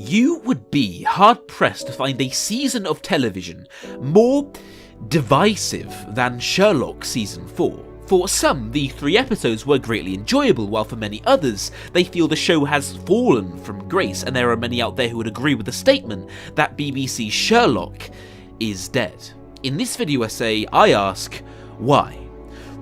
You would be hard-pressed to find a season of television more divisive than Sherlock Season 4. For some, the 3 episodes were greatly enjoyable, while for many others, they feel the show has fallen from grace, and there are many out there who would agree with the statement that BBC's Sherlock is dead. In this video essay, I ask, why?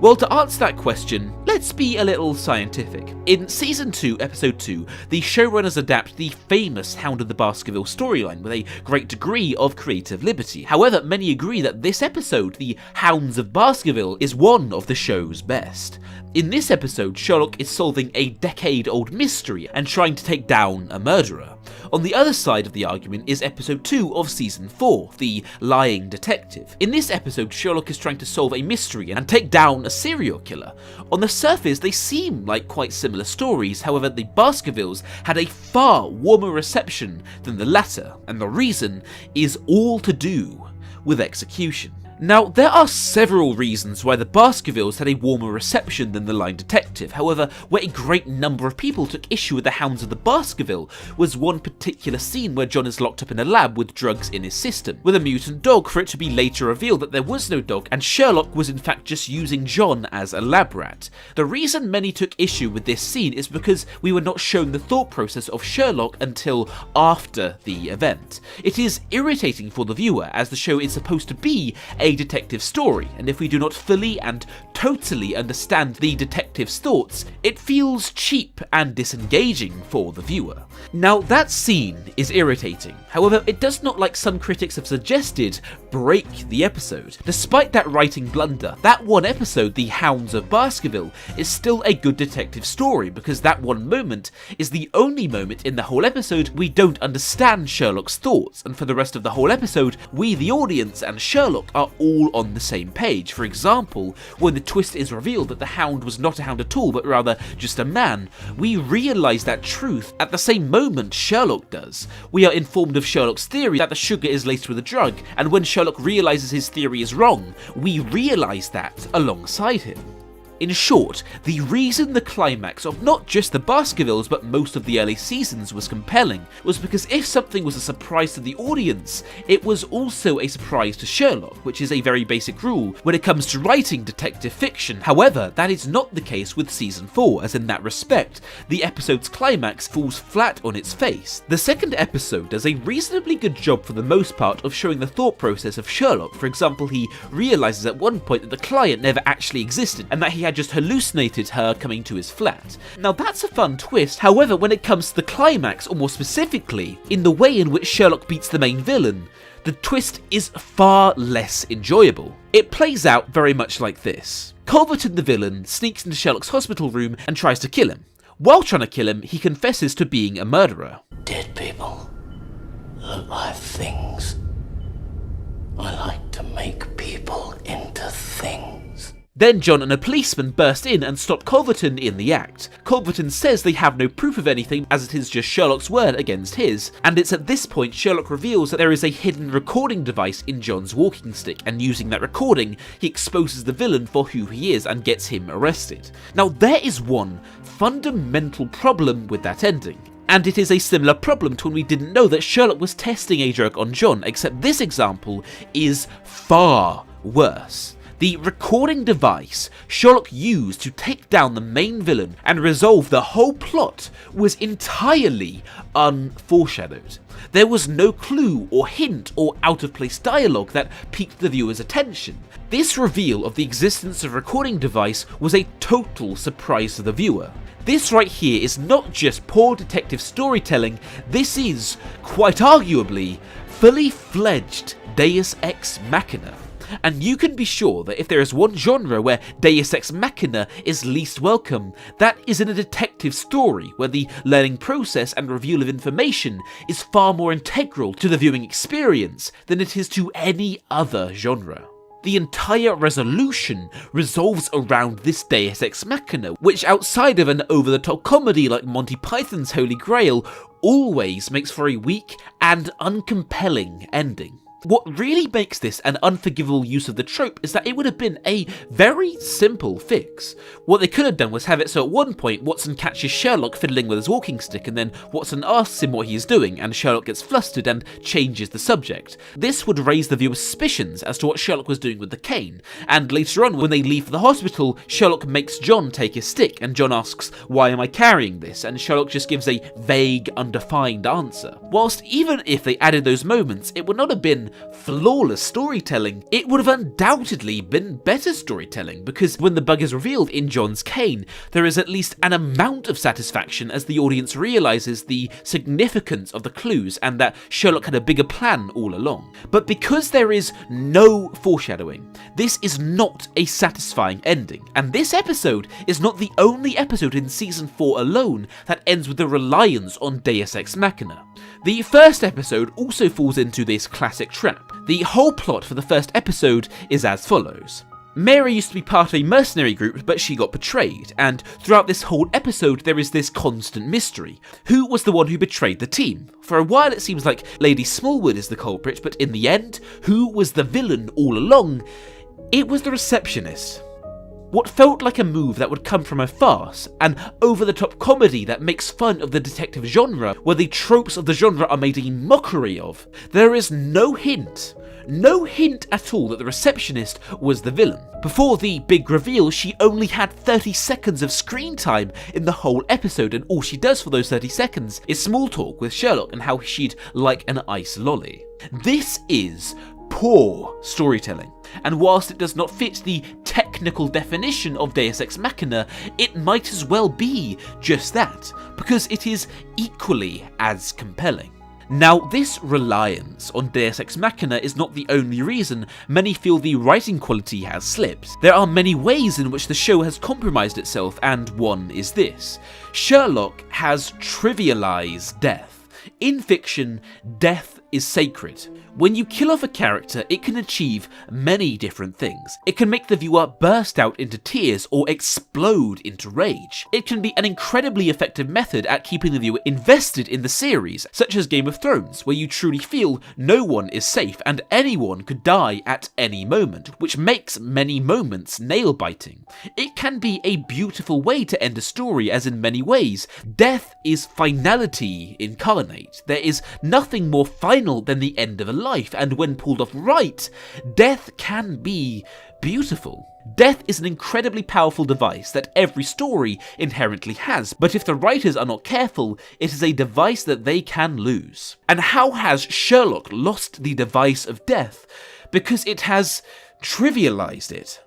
Well, to answer that question, let's be a little scientific. In Season 2, Episode 2, the showrunners adapt the famous Hound of the Baskerville storyline with a great degree of creative liberty. However, many agree that this episode, the Hounds of Baskerville, is one of the show's best. In this episode, Sherlock is solving a decade-old mystery and trying to take down a murderer. On the other side of the argument is Episode 2 of Season 4, The Lying Detective. In this episode, Sherlock is trying to solve a mystery and take down a serial killer. On the surface, they seem like quite similar stories, however, the Baskervilles had a far warmer reception than the latter, and the reason is all to do with execution. Now, there are several reasons why the Baskervilles had a warmer reception than The Lying Detective. However, where a great number of people took issue with the Hounds of the Baskerville was one particular scene where John is locked up in a lab with drugs in his system, with a mutant dog, for it to be later revealed that there was no dog and Sherlock was in fact just using John as a lab rat. The reason many took issue with this scene is because we were not shown the thought process of Sherlock until after the event. It is irritating for the viewer, as the show is supposed to be a detective story, and if we do not fully and totally understand the detective's thoughts, it feels cheap and disengaging for the viewer. Now, that scene is irritating. However, it does not, like some critics have suggested, break the episode. Despite that writing blunder, that one episode, The Hounds of Baskerville, is still a good detective story, because that one moment is the only moment in the whole episode we don't understand Sherlock's thoughts, and for the rest of the whole episode, we, the audience, and Sherlock are all on the same page. For example, when the twist is revealed that the Hound was not a hound at all, but rather just a man, we realise that truth at the same moment Sherlock does. We are informed of Sherlock's theory that the sugar is laced with a drug, and when Sherlock realises his theory is wrong, we realise that alongside him. In short, the reason the climax of not just the Baskervilles but most of the early seasons was compelling was because if something was a surprise to the audience, it was also a surprise to Sherlock, which is a very basic rule when it comes to writing detective fiction. However, that is not the case with Season 4, as in that respect, the episode's climax falls flat on its face. The second episode does a reasonably good job for the most part of showing the thought process of Sherlock. For example, he realises at one point that the client never actually existed and that he had just hallucinated her coming to his flat. Now, that's a fun twist. However, when it comes to the climax, or more specifically, in the way in which Sherlock beats the main villain, the twist is far less enjoyable. It plays out very much like this. Culverton, the villain, sneaks into Sherlock's hospital room and tries to kill him. While trying to kill him, he confesses to being a murderer. Dead people look like things. I like to make people into things. Then John and a policeman burst in and stop Culverton in the act. Culverton says they have no proof of anything, as it is just Sherlock's word against his, and it's at this point Sherlock reveals that there is a hidden recording device in John's walking stick, and using that recording, he exposes the villain for who he is and gets him arrested. Now, there is one fundamental problem with that ending. And it is a similar problem to when we didn't know that Sherlock was testing a joke on John, except this example is far worse. The recording device Sherlock used to take down the main villain and resolve the whole plot was entirely unforeshadowed. There was no clue or hint or out-of-place dialogue that piqued the viewer's attention. This reveal of the existence of a recording device was a total surprise to the viewer. This right here is not just poor detective storytelling, this is, quite arguably, fully fledged Deus Ex Machina. And you can be sure that if there is one genre where Deus Ex Machina is least welcome, that is in a detective story where the learning process and reveal of information is far more integral to the viewing experience than it is to any other genre. The entire resolution resolves around this Deus Ex Machina, which outside of an over-the-top comedy like Monty Python's Holy Grail, always makes for a weak and uncompelling ending. What really makes this an unforgivable use of the trope is that it would have been a very simple fix. What they could have done was have it so at one point Watson catches Sherlock fiddling with his walking stick, and then Watson asks him what he is doing, and Sherlock gets flustered and changes the subject. This would raise the viewer's suspicions as to what Sherlock was doing with the cane, and later on when they leave for the hospital, Sherlock makes John take his stick, and John asks, "Why am I carrying this?" and Sherlock just gives a vague, undefined answer. Whilst even if they added those moments, it would not have been flawless storytelling, it would have undoubtedly been better storytelling, because when the bug is revealed in John's cane, there is at least an amount of satisfaction as the audience realises the significance of the clues and that Sherlock had a bigger plan all along. But because there is no foreshadowing, this is not a satisfying ending, and this episode is not the only episode in season 4 alone that ends with a reliance on Deus Ex Machina. The first episode also falls into this classic trap. The whole plot for the first episode is as follows. Mary used to be part of a mercenary group, but she got betrayed, and throughout this whole episode there is this constant mystery. Who was the one who betrayed the team? For a while it seems like Lady Smallwood is the culprit, but in the end, who was the villain all along? It was the receptionist. What felt like a move that would come from a farce, an over-the-top comedy that makes fun of the detective genre, where the tropes of the genre are made a mockery of. There is no hint at all that the receptionist was the villain. Before the big reveal, she only had 30 seconds of screen time in the whole episode, and all she does for those 30 seconds is small talk with Sherlock and how she'd like an ice lolly. This is poor storytelling, and whilst it does not fit the technical definition of Deus Ex Machina, it might as well be just that, because it is equally as compelling. Now, this reliance on Deus Ex Machina is not the only reason many feel the writing quality has slipped. There are many ways in which the show has compromised itself, and one is this. Sherlock has trivialized death. In fiction, death is sacred. When you kill off a character, it can achieve many different things. It can make the viewer burst out into tears or explode into rage. It can be an incredibly effective method at keeping the viewer invested in the series, such as Game of Thrones, where you truly feel no one is safe and anyone could die at any moment, which makes many moments nail-biting. It can be a beautiful way to end a story, as in many ways, death is finality incarnate. There is nothing more final than the end of a life, and when pulled off right, death can be beautiful. Death is an incredibly powerful device that every story inherently has, but if the writers are not careful, it is a device that they can lose. And how has Sherlock lost the device of death? Because it has trivialized it.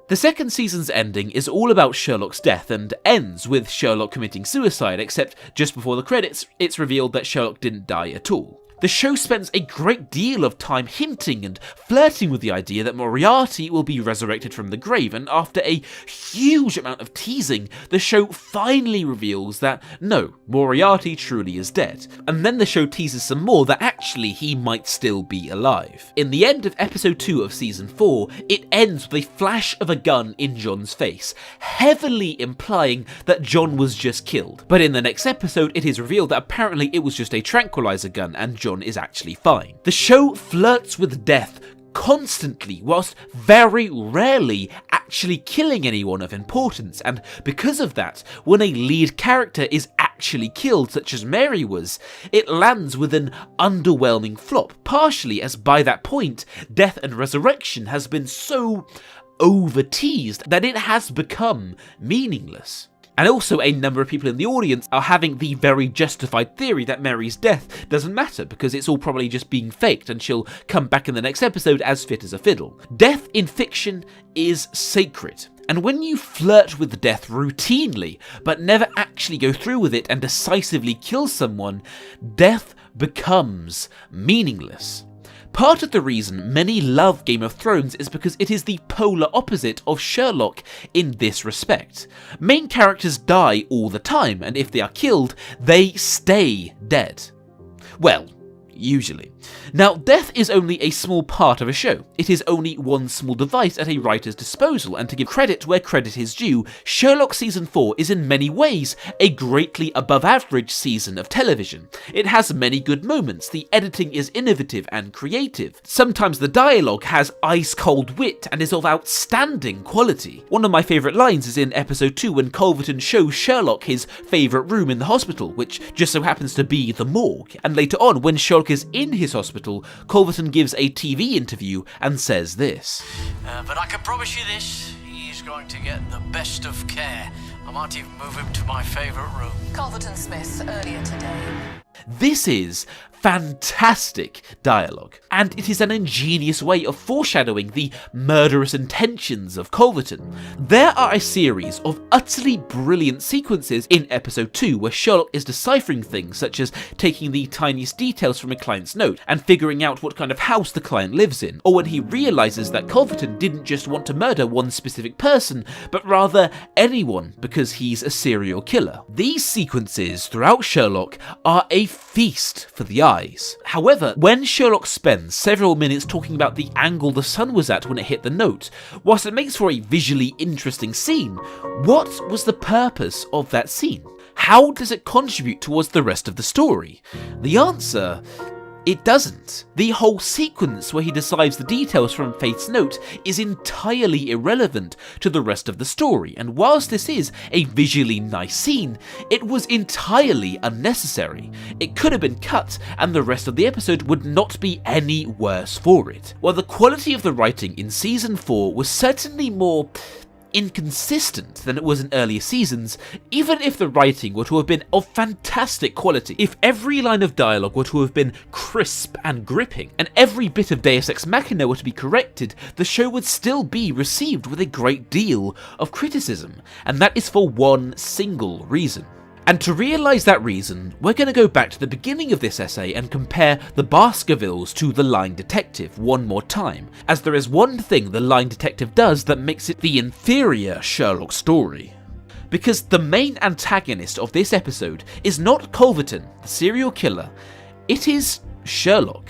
The second season's ending is all about Sherlock's death and ends with Sherlock committing suicide, except just before the credits, it's revealed that Sherlock didn't die at all. The show spends a great deal of time hinting and flirting with the idea that Moriarty will be resurrected from the grave, and after a huge amount of teasing, the show finally reveals that no, Moriarty truly is dead. And then the show teases some more that actually he might still be alive. In the end of episode 2 of season 4, it ends with a flash of a gun in John's face, heavily implying that John was just killed. But in the next episode, it is revealed that apparently it was just a tranquilizer gun and John is actually fine. The show flirts with death constantly, whilst very rarely actually killing anyone of importance, and because of that, when a lead character is actually killed, such as Mary was, it lands with an underwhelming flop, partially as by that point, death and resurrection has been so over-teased that it has become meaningless. And also a number of people in the audience are having the very justified theory that Mary's death doesn't matter because it's all probably just being faked and she'll come back in the next episode as fit as a fiddle. Death in fiction is sacred. And when you flirt with death routinely, but never actually go through with it and decisively kill someone, death becomes meaningless. Part of the reason many love Game of Thrones is because it is the polar opposite of Sherlock in this respect. Main characters die all the time, and if they are killed, they stay dead. Well, usually. Now, death is only a small part of a show. It is only one small device at a writer's disposal, and to give credit where credit is due, Sherlock Season 4 is in many ways a greatly above average season of television. It has many good moments, the editing is innovative and creative. Sometimes the dialogue has ice-cold wit and is of outstanding quality. One of my favourite lines is in episode 2 when Culverton shows Sherlock his favourite room in the hospital, which just so happens to be the morgue. And later on, when Sherlock is in his hospital, Culverton gives a TV interview and says this. But I can promise you this, he's going to get the best of care. I might even move him to my favourite room. Culverton Smith earlier today. This is fantastic dialogue, and it is an ingenious way of foreshadowing the murderous intentions of Culverton. There are a series of utterly brilliant sequences in episode 2 where Sherlock is deciphering things such as taking the tiniest details from a client's note and figuring out what kind of house the client lives in, or when he realises that Culverton didn't just want to murder one specific person, but rather anyone because he's a serial killer. These sequences throughout Sherlock are a feast for the eyes. However, when Sherlock spends several minutes talking about the angle the sun was at when it hit the note, whilst it makes for a visually interesting scene, what was the purpose of that scene? How does it contribute towards the rest of the story? The answer: it doesn't. The whole sequence where he decides the details from Faith's note is entirely irrelevant to the rest of the story, and whilst this is a visually nice scene, it was entirely unnecessary. It could have been cut, and the rest of the episode would not be any worse for it. While the quality of the writing in Season 4 was certainly more inconsistent than it was in earlier seasons, even if the writing were to have been of fantastic quality, if every line of dialogue were to have been crisp and gripping, and every bit of Deus Ex Machina were to be corrected, the show would still be received with a great deal of criticism, and that is for one single reason. And to realise that reason, we're going to go back to the beginning of this essay and compare the Baskervilles to the Lying Detective one more time, as there is one thing the Lying Detective does that makes it the inferior Sherlock story. Because the main antagonist of this episode is not Culverton, the serial killer, it is Sherlock.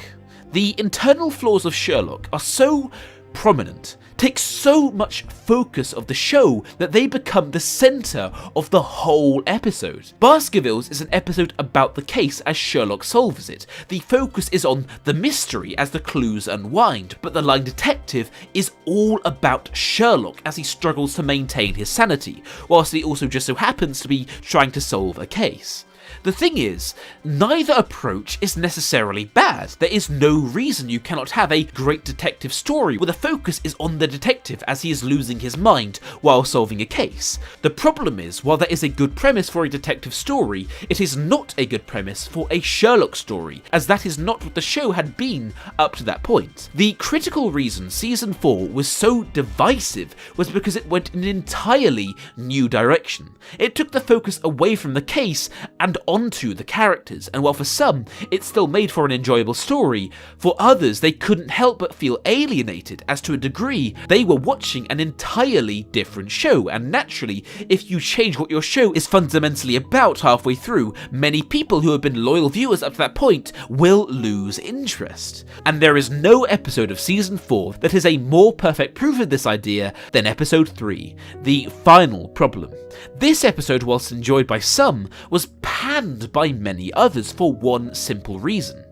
The internal flaws of Sherlock are so prominent, take so much focus of the show that they become the centre of the whole episode. Baskervilles is an episode about the case as Sherlock solves it. The focus is on the mystery as the clues unwind, but The Lying Detective is all about Sherlock as he struggles to maintain his sanity, whilst he also just so happens to be trying to solve a case. The thing is, neither approach is necessarily bad. There is no reason you cannot have a great detective story where the focus is on the detective as he is losing his mind while solving a case. The problem is, while that is a good premise for a detective story, it is not a good premise for a Sherlock story, as that is not what the show had been up to that point. The critical reason Season 4 was so divisive was because it went in an entirely new direction. It took the focus away from the case and onto the characters, and while for some it still made for an enjoyable story, for others they couldn't help but feel alienated, as to a degree they were watching an entirely different show, and naturally, if you change what your show is fundamentally about halfway through, many people who have been loyal viewers up to that point will lose interest. And there is no episode of Season 4 that is a more perfect proof of this idea than episode 3, The Final Problem. This episode, whilst enjoyed by some, was panned by many others for one simple reason.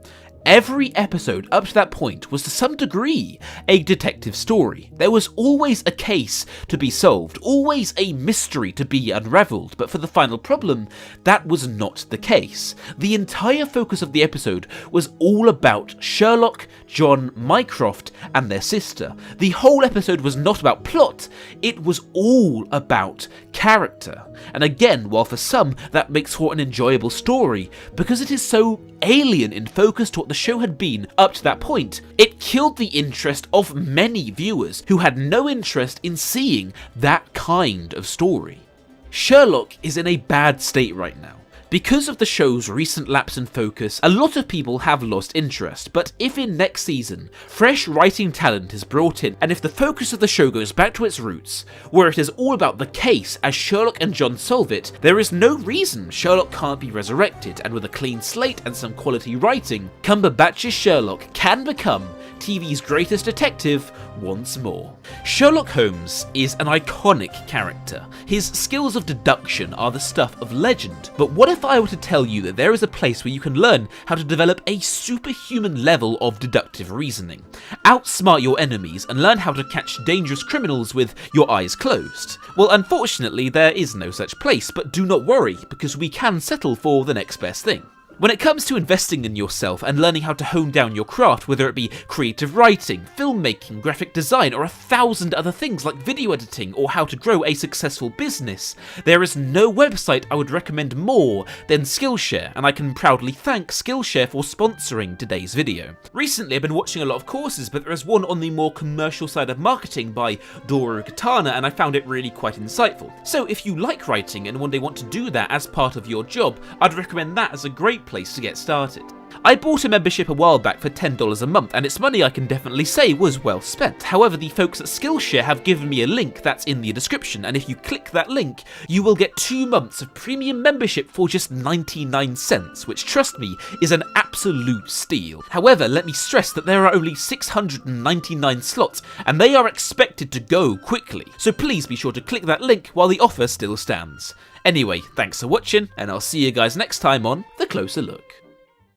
Every episode up to that point was to some degree a detective story. There was always a case to be solved, always a mystery to be unravelled, but for The Final Problem, that was not the case. The entire focus of the episode was all about Sherlock, John, Mycroft, and their sister. The whole episode was not about plot, it was all about character. And again, while for some that makes for an enjoyable story, because it is so alien in focus to what the show had been up to that point, it killed the interest of many viewers who had no interest in seeing that kind of story. Sherlock is in a bad state right now. Because of the show's recent lapse in focus, a lot of people have lost interest, but if in next season, fresh writing talent is brought in, and if the focus of the show goes back to its roots, where it is all about the case as Sherlock and John solve it, there is no reason Sherlock can't be resurrected, and with a clean slate and some quality writing, Cumberbatch's Sherlock can become TV's greatest detective once more. Sherlock Holmes is an iconic character. His skills of deduction are the stuff of legend, but what if I were to tell you that there is a place where you can learn how to develop a superhuman level of deductive reasoning, outsmart your enemies, and learn how to catch dangerous criminals with your eyes closed? Well, unfortunately, there is no such place, but do not worry, because we can settle for the next best thing. When it comes to investing in yourself and learning how to hone down your craft, whether it be creative writing, filmmaking, graphic design, or 1,000 other things like video editing or how to grow a successful business, there is no website I would recommend more than Skillshare, and I can proudly thank Skillshare for sponsoring today's video. Recently I've been watching a lot of courses, but there is one on the more commercial side of marketing by Dora Katana, and I found it really quite insightful. So if you like writing and one day want to do that as part of your job, I'd recommend that as a great place to get started. I bought a membership a while back for $10 a month, and it's money I can definitely say was well spent. However, the folks at Skillshare have given me a link that's in the description, and if you click that link, you will get 2 months of premium membership for just 99 cents, which, trust me, is an absolute steal. However, let me stress that there are only 699 slots, and they are expected to go quickly, so please be sure to click that link while the offer still stands. Anyway, thanks for watching, and I'll see you guys next time on The Closer Look.